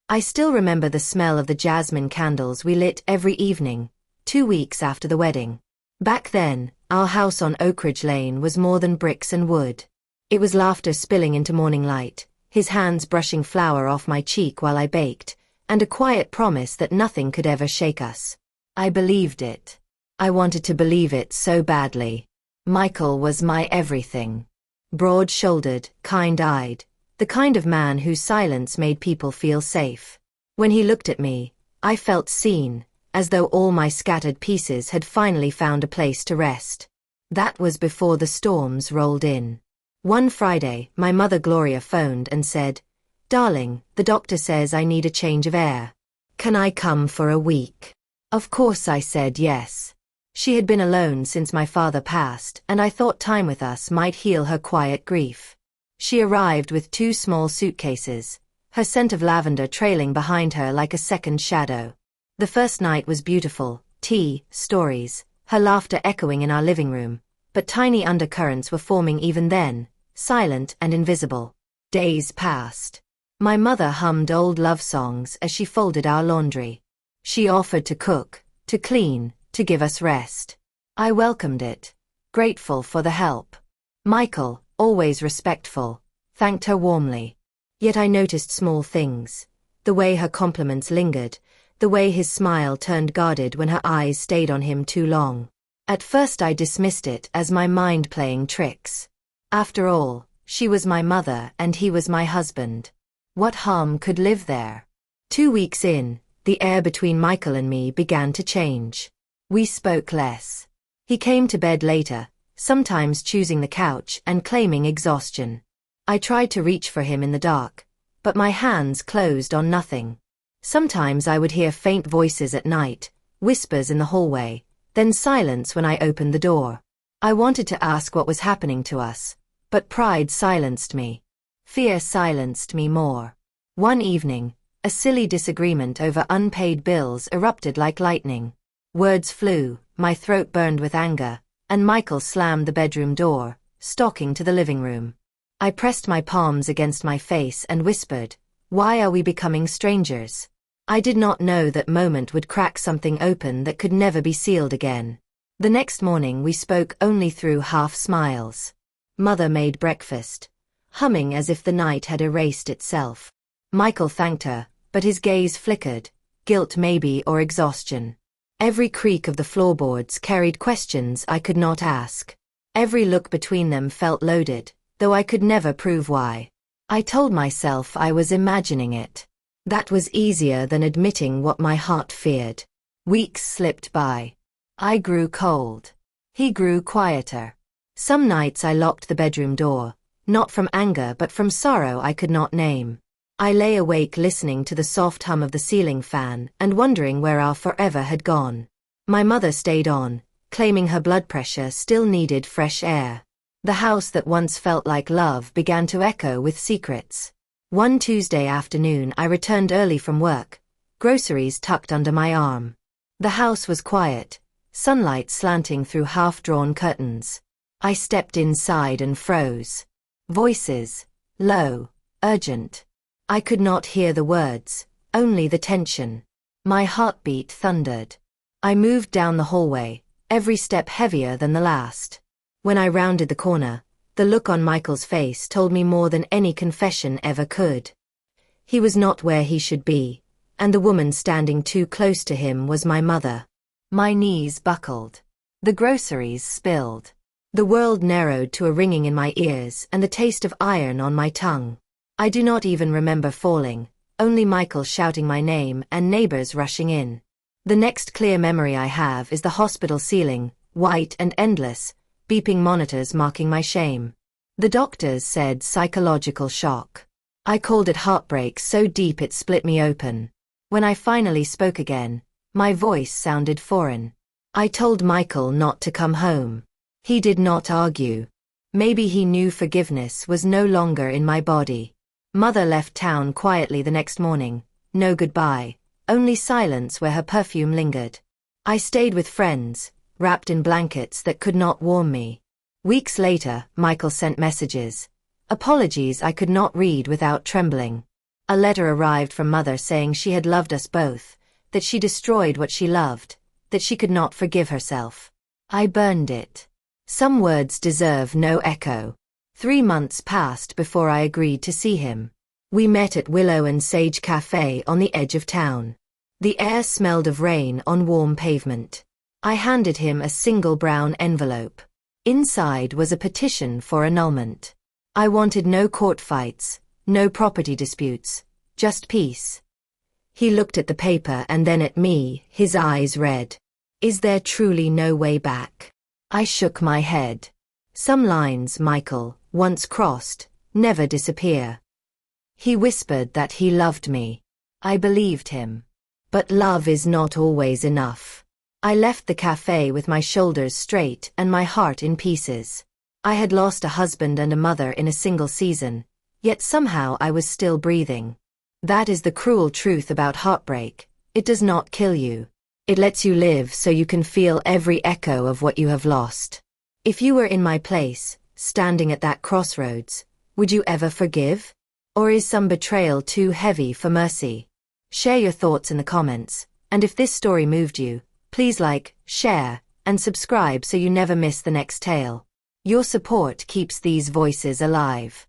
I still remember the smell of the jasmine candles we lit every evening, 2 weeks after the wedding. Back then, our house on Oak Ridge Lane was more than bricks and wood. It was laughter spilling into morning light, his hands brushing flour off my cheek while I baked, and a quiet promise that nothing could ever shake us. I believed it. I wanted to believe it so badly. Michael was my everything. Broad-shouldered, kind-eyed, the kind of man whose silence made people feel safe. When he looked at me, I felt seen, as though all my scattered pieces had finally found a place to rest. That was before the storms rolled in. One Friday, my mother Gloria phoned and said, "Darling, the doctor says I need a change of air. Can I come for a week?" Of course I said yes. She had been alone since my father passed, and I thought time with us might heal her quiet grief. She arrived with 2 small suitcases, her scent of lavender trailing behind her like a second shadow. The first night was beautiful, tea, stories, her laughter echoing in our living room, but tiny undercurrents were forming even then, silent and invisible. Days passed. My mother hummed old love songs as she folded our laundry. She offered to cook, to clean, to give us rest. I welcomed it, grateful for the help. Michael, always respectful, thanked her warmly. Yet I noticed small things, the way her compliments lingered, the way his smile turned guarded when her eyes stayed on him too long. At first I dismissed it as my mind playing tricks. After all, she was my mother and he was my husband. What harm could live there? 2 weeks in, the air between Michael and me began to change. We spoke less. He came to bed later, sometimes choosing the couch and claiming exhaustion. I tried to reach for him in the dark, but my hands closed on nothing. Sometimes I would hear faint voices at night, whispers in the hallway, then silence when I opened the door. I wanted to ask what was happening to us, but pride silenced me. Fear silenced me more. One evening, a silly disagreement over unpaid bills erupted like lightning. Words flew, my throat burned with anger, and Michael slammed the bedroom door, stalking to the living room. I pressed my palms against my face and whispered, "Why are we becoming strangers?" I did not know that moment would crack something open that could never be sealed again. The next morning we spoke only through half smiles. Mother made breakfast, humming as if the night had erased itself. Michael thanked her, but his gaze flickered, guilt maybe or exhaustion. Every creak of the floorboards carried questions I could not ask. Every look between them felt loaded, though I could never prove why. I told myself I was imagining it. That was easier than admitting what my heart feared. Weeks slipped by. I grew cold. He grew quieter. Some nights I locked the bedroom door, not from anger but from sorrow I could not name. I lay awake listening to the soft hum of the ceiling fan and wondering where our forever had gone. My mother stayed on, claiming her blood pressure still needed fresh air. The house that once felt like love began to echo with secrets. One Tuesday afternoon I returned early from work, groceries tucked under my arm. The house was quiet, sunlight slanting through half-drawn curtains. I stepped inside and froze. Voices, low, urgent. I could not hear the words, only the tension. My heartbeat thundered. I moved down the hallway, every step heavier than the last. When I rounded the corner, the look on Michael's face told me more than any confession ever could. He was not where he should be, and the woman standing too close to him was my mother. My knees buckled. The groceries spilled. The world narrowed to a ringing in my ears and the taste of iron on my tongue. I do not even remember falling, only Michael shouting my name and neighbors rushing in. The next clear memory I have is the hospital ceiling, white and endless, beeping monitors marking my shame. The doctors said psychological shock. I called it heartbreak so deep it split me open. When I finally spoke again, my voice sounded foreign. I told Michael not to come home. He did not argue. Maybe he knew forgiveness was no longer in my body. Mother left town quietly the next morning, no goodbye, only silence where her perfume lingered. I stayed with friends, wrapped in blankets that could not warm me. Weeks later, Michael sent messages. Apologies I could not read without trembling. A letter arrived from Mother saying she had loved us both, that she destroyed what she loved, that she could not forgive herself. I burned it. Some words deserve no echo. 3 months passed before I agreed to see him. We met at Willow and Sage Cafe on the edge of town. The air smelled of rain on warm pavement. I handed him a single brown envelope. Inside was a petition for annulment. I wanted no court fights, no property disputes, just peace. He looked at the paper and then at me, his eyes red. Is there truly no way back? I shook my head. Some lines, Michael, once crossed, never disappear. He whispered that he loved me. I believed him. But love is not always enough. I left the cafe with my shoulders straight and my heart in pieces. I had lost a husband and a mother in a single season, yet somehow I was still breathing. That is the cruel truth about heartbreak. It does not kill you. It lets you live so you can feel every echo of what you have lost. If you were in my place, standing at that crossroads, would you ever forgive? Or is some betrayal too heavy for mercy? Share your thoughts in the comments, and if this story moved you, please like, share, and subscribe so you never miss the next tale. Your support keeps these voices alive.